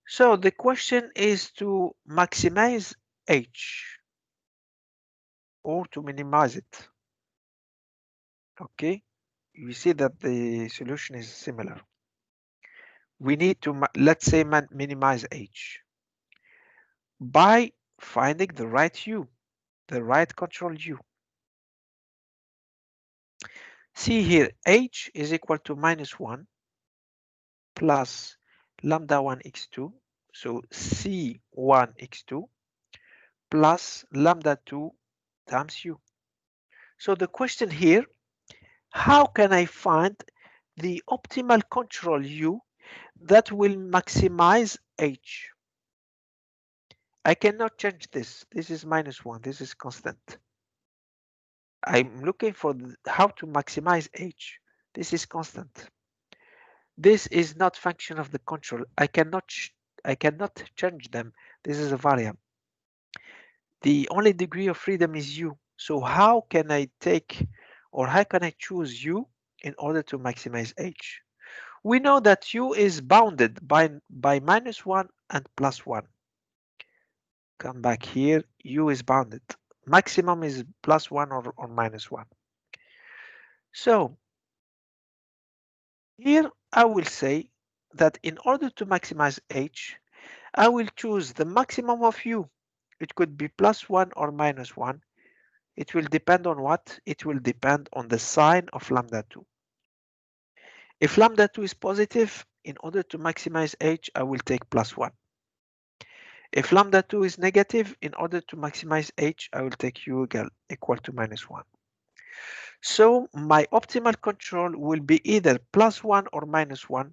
so the question is to maximize h or to minimize it. Okay, you see that the solution is similar. We need to, let's say, minimize h by finding the right u, the right control u. See here, h is equal to minus 1 plus lambda 1 x2, so c1 x2 plus lambda 2 times u. So the question here, how can I find the optimal control u that will maximize h? I cannot change this. This is minus 1. This is constant. I'm looking for how to maximize h. This is constant. This is not function of the control. I cannot change them. This is a variable. The only degree of freedom is u. So how can I take or how can I choose u in order to maximize h? We know that u is bounded by minus 1 and plus 1. Come back here, u is bounded. Maximum is plus 1 or minus 1. So here I will say that in order to maximize h, I will choose the maximum of u. It could be plus 1 or minus 1. It will depend on what? It will depend on the sign of lambda 2. If lambda 2 is positive, in order to maximize h, I will take plus 1. If lambda 2 is negative, in order to maximize h, I will take u equal to minus 1. So my optimal control will be either plus 1 or minus 1,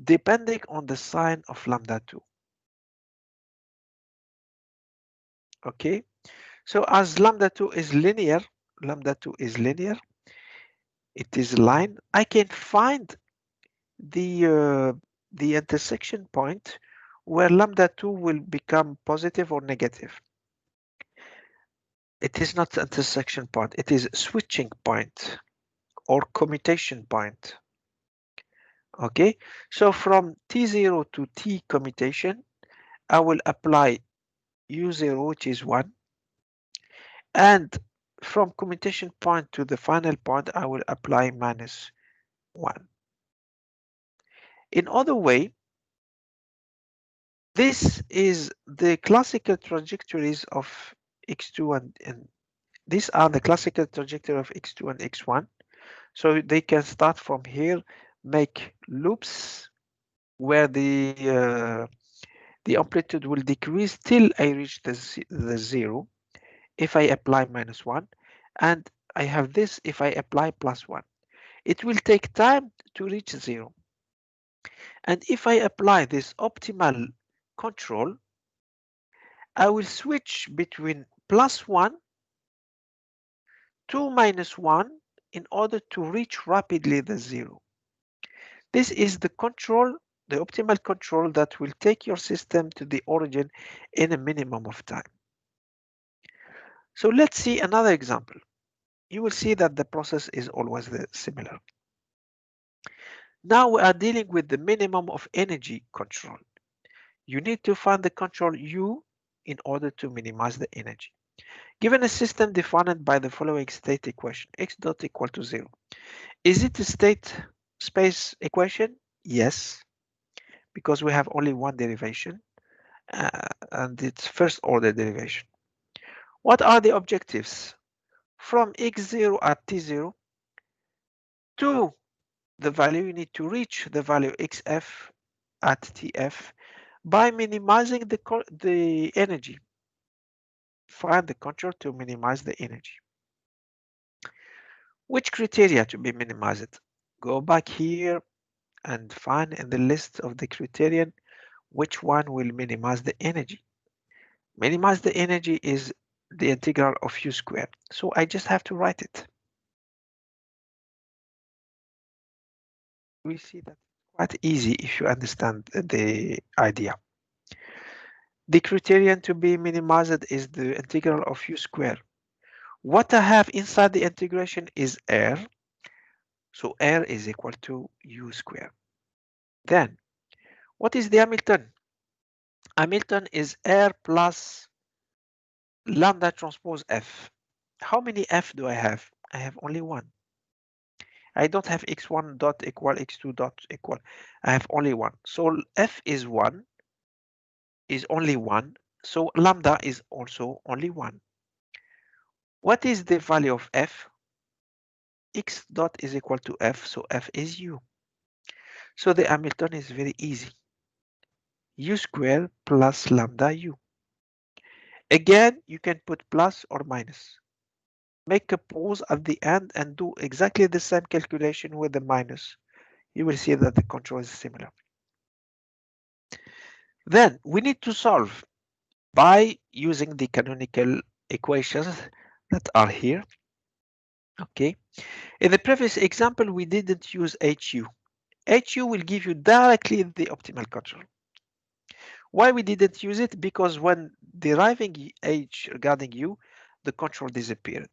depending on the sign of lambda 2. Okay, so as lambda 2 is linear, it is a line, I can find the intersection point where lambda 2 will become positive or negative. It is not the intersection point, it is switching point or commutation point. Okay, so from t0 to t commutation, I will apply u0, which is 1, and from commutation point to the final point, I will apply minus 1. In other way, this is the classical trajectories of x2 and these are the classical trajectory of x2 and x1. So they can start from here, make loops where the amplitude will decrease till I reach the 0 if I apply minus 1, and I have this if I apply plus 1. It will take time to reach 0. And if I apply this optimal control, I will switch between plus 1 to minus 1 in order to reach rapidly the 0. This is the control, the optimal control that will take your system to the origin in a minimum of time. So let's see another example. You will see that the process is always similar. Now we are dealing with the minimum of energy control. You need to find the control U in order to minimize the energy. Given a system defined by the following state equation, x dot equal to 0. Is it a state space equation? Yes, because we have only one derivation and it's first order derivation. What are the objectives? From x0 at t0 to the value you need to reach the value xf at tf by minimizing the energy. Find the control to minimize the energy. Which criteria to be minimized? Go back here and find in the list of the criterion which one will minimize the energy. Minimize the energy is the integral of u squared. So I just have to write it. We see that it's quite easy if you understand the idea. The criterion to be minimized is the integral of u squared. What I have inside the integration is r. So r is equal to u squared. Then, what is the Hamilton? Hamilton is r plus lambda transpose f. How many f do I have? I have only one. I don't have x1 dot equal x2 dot equal. I have only one. So f is only one. So lambda is also only one. What is the value of f? X dot is equal to f, so f is u. So the Hamilton is very easy. U squared plus lambda u. Again, you can put plus or minus. Make a pause at the end and do exactly the same calculation with the minus. You will see that the control is similar. Then we need to solve by using the canonical equations that are here. Okay. In the previous example, we didn't use HU. HU will give you directly the optimal control. Why we didn't use it? Because when deriving H regarding U, the control disappeared.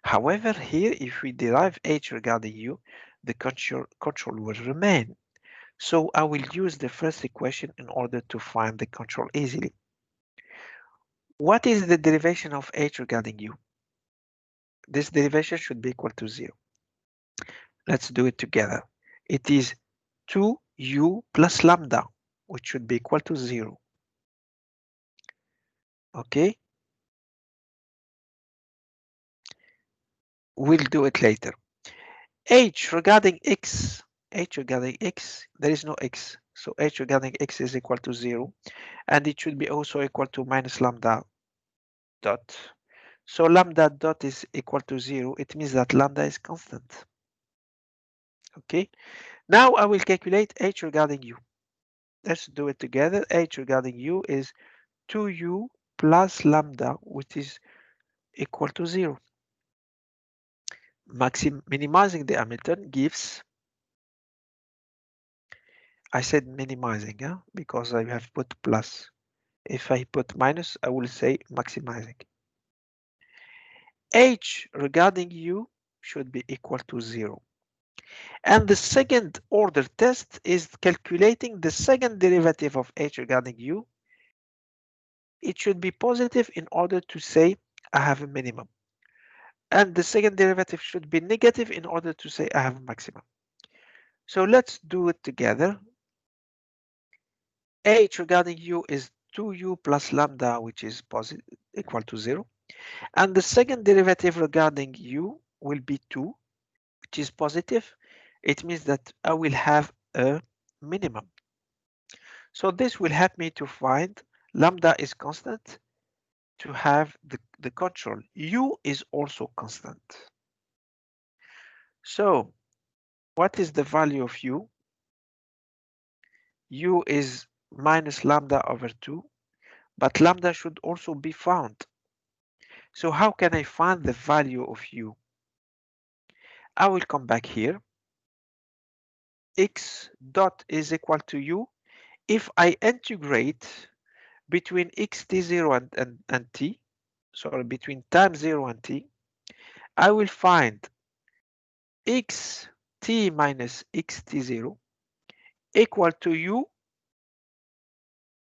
However, here, if we derive H regarding U, the control will remain. So I will use the first equation in order to find the control easily. What is the derivation of H regarding U? This derivation should be equal to 0. Let's do it together. It is 2u plus lambda, which should be equal to 0. Okay? We'll do it later. H regarding x, there is no x. So h regarding x is equal to 0. And it should be also equal to minus lambda dot. So lambda dot is equal to 0. It means that lambda is constant. Okay? Now I will calculate h regarding u. Let's do it together. H regarding u is 2u plus lambda, which is equal to 0. Minimizing the Hamilton gives, I said minimizing, because I have put plus. If I put minus, I will say maximizing. H regarding u should be equal to 0. And the second order test is calculating the second derivative of h regarding u. It should be positive in order to say I have a minimum. And the second derivative should be negative in order to say I have a maximum. So let's do it together. H regarding u is 2u plus lambda, which is positive, equal to 0. And the second derivative regarding u will be 2, which is positive. It means that I will have a minimum. So this will help me to find lambda is constant to have the control. U is also constant. So what is the value of u? U is minus lambda over 2, but lambda should also be found. So how can I find the value of u? I will come back here. X dot is equal to u. If I integrate between x t0 and t, sorry, between time 0 and t, I will find x t minus x t0 equal to u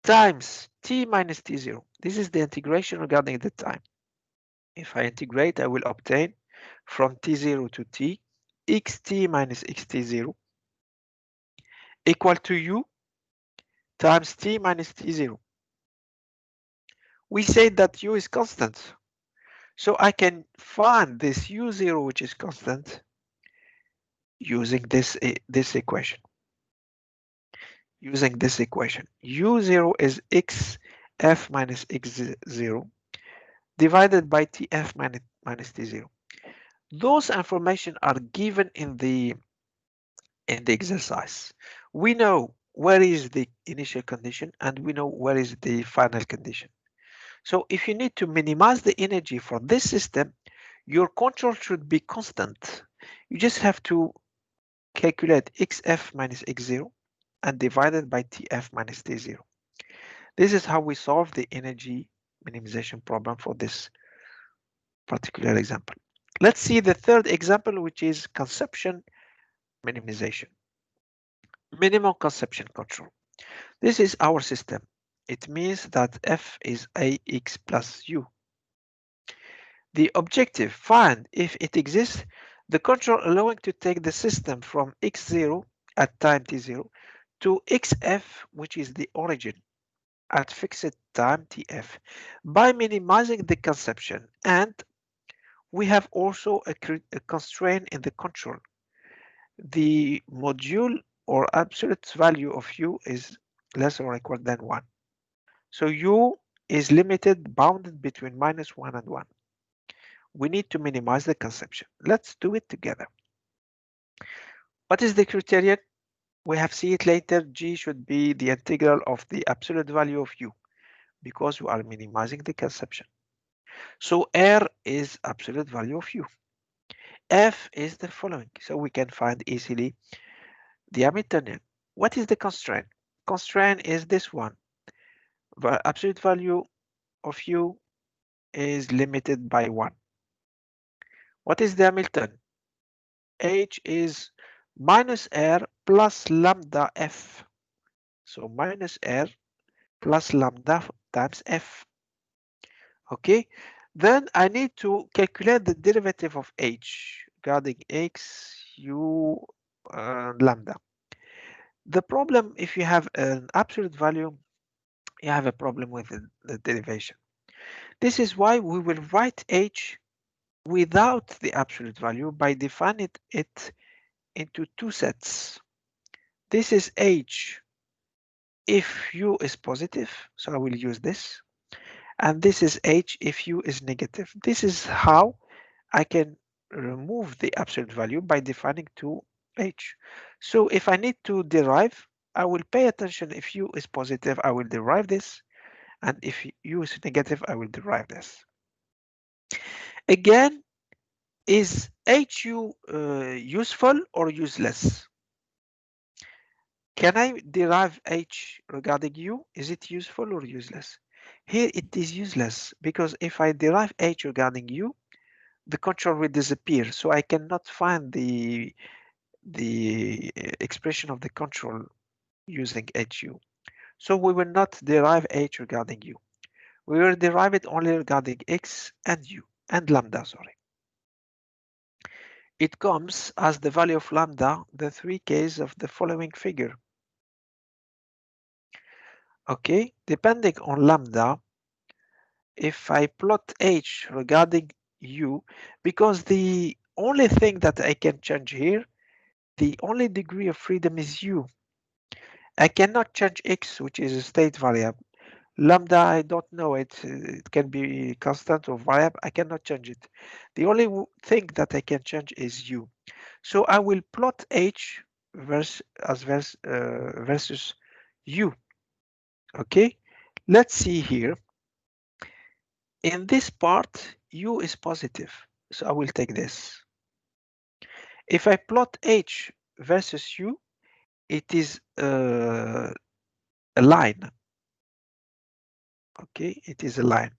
times t minus t0. This is the integration regarding the time. If I integrate, I will obtain from t0 to t xt minus xt0 equal to u times t minus t0. We say that u is constant, so I can find this u0, which is constant, using this equation. Using this equation, u0 is xf minus x0 divided by tf minus t0. Those information are given in the exercise. We know where is the initial condition and we know where is the final condition. So if you need to minimize the energy for this system, your control should be constant. You just have to calculate xf minus x0 and divide it by tf minus t0. This is how we solve the energy minimization problem for this particular example. Let's see the third example, which is consumption minimization. Minimum consumption control. This is our system. It means that f is ax plus u. The objective, find if it exists, the control allowing to take the system from x0 at time t0 to xf, which is the origin, at fixed time tf, by minimizing the consumption. And we have also a constraint in the control. The module or absolute value of u is less or equal than 1. So u is limited, bounded between -1 and 1. We need to minimize the consumption. Let's do it together. What is the criterion? We have see it later. G should be the integral of the absolute value of u because we are minimizing the consumption. So R is absolute value of u. F is the following. So we can find easily the Hamiltonian. What is the constraint? Constraint is this one. The absolute value of u is limited by 1. What is the Hamilton? H is minus R plus lambda F. So minus R plus lambda times F. Okay, then I need to calculate the derivative of H regarding X, U, lambda. The problem, if you have an absolute value, you have a problem with the derivation. This is why we will write H without the absolute value by defining it into two sets. This is H if U is positive, so I will use this. And this is H if U is negative. This is how I can remove the absolute value by defining two H. So if I need to derive, I will pay attention. If U is positive, I will derive this. And if U is negative, I will derive this. Again, is HU useful or useless? Can I derive H regarding U? Is it useful or useless? Here it is useless because if I derive H regarding U, the control will disappear. So I cannot find the expression of the control using HU. So we will not derive H regarding U. We will derive it only regarding X and U and lambda, sorry. It comes as the value of lambda, the 3Ks of the following figure. Okay, depending on lambda, if I plot H regarding U, because the only thing that I can change here, the only degree of freedom is U. I cannot change X, which is a state variable. Lambda, I don't know it. It can be constant or variable. I cannot change it. The only thing that I can change is U. So I will plot H versus U. Okay, let's see here. In this part, U is positive, so I will take this. If I plot H versus U, it is a line. Okay, it is a line.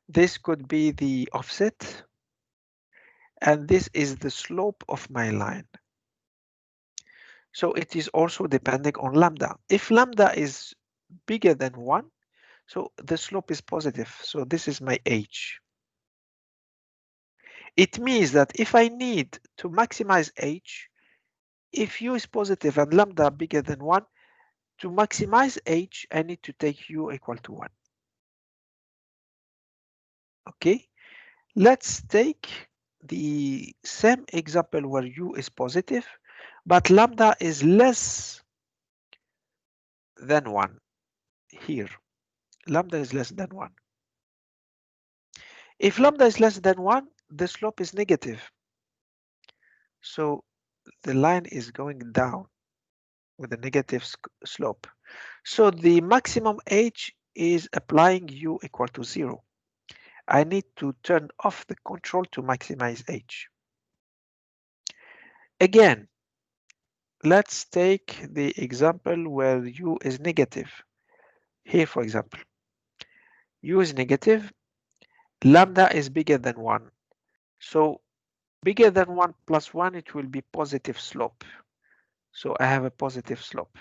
This could be the offset, and this is the slope of my line. So it is also depending on lambda. If lambda is bigger than 1, So the slope is positive. So this is my h. It means that if I need to maximize h, if u is positive and lambda bigger than 1, to maximize h, I need to take u equal to 1. Okay, let's take the same example where u is positive, but lambda is less than 1 here. Lambda is less than 1. If lambda is less than 1, the slope is negative. So the line is going down with a negative slope. So the maximum h is applying u equal to 0. I need to turn off the control to maximize h. Again, let's take the example where u is negative. Here, for example, u is negative, lambda is bigger than 1. So bigger than 1 plus 1, it will be positive slope. So I have a positive slope.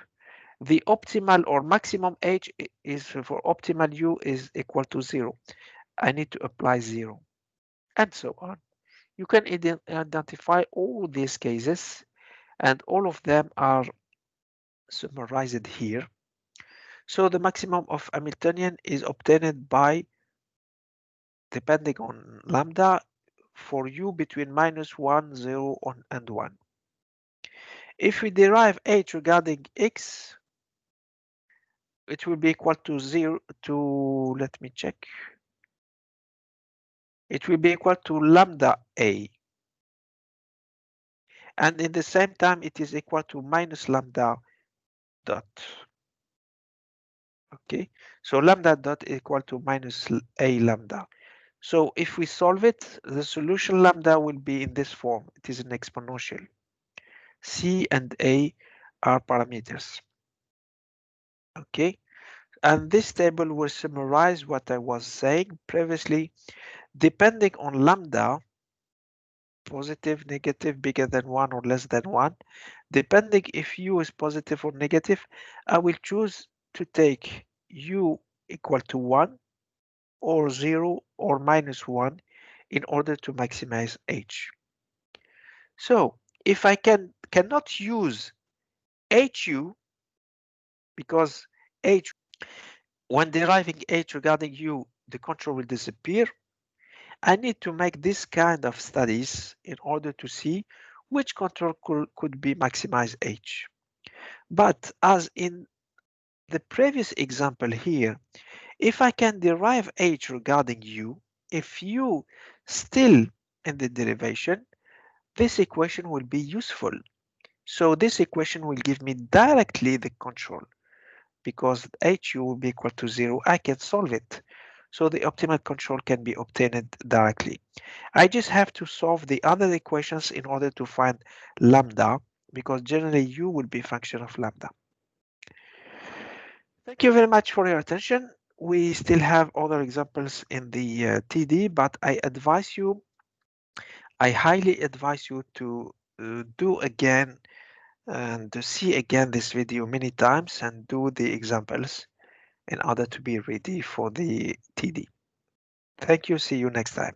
The optimal or maximum h is for optimal u is equal to 0. I need to apply 0, and so on. You can identify all these cases, and all of them are summarized here. So the maximum of Hamiltonian is obtained by, depending on lambda, for u between -1, 0, and 1. If we derive h regarding x, it will be equal to 0 to, let me check, it will be equal to lambda a. And in the same time, it is equal to minus lambda dot. Okay, so lambda dot equal to minus a lambda. So if we solve it, the solution lambda will be in this form. It is an exponential. C and A are parameters. Okay, and this table will summarize what I was saying previously. Depending on lambda, positive, negative, bigger than 1 or less than 1, depending if u is positive or negative, I will choose to take u equal to 1 or 0 or -1 in order to maximize h. So if I cannot use hu, because h, when deriving h regarding u, the control will disappear, I need to make this kind of studies in order to see which control could be maximize h. But as in the previous example here, if I can derive h regarding u, if u still in the derivation, this equation will be useful. So this equation will give me directly the control. Because hu will be equal to 0, I can solve it. So the optimal control can be obtained directly. I just have to solve the other equations in order to find lambda, because generally u will be a function of lambda. Thank you very much for your attention. We still have other examples in the TD, but I highly advise you to do again and to see again this video many times and do the examples in order to be ready for the TD. Thank you. See you next time.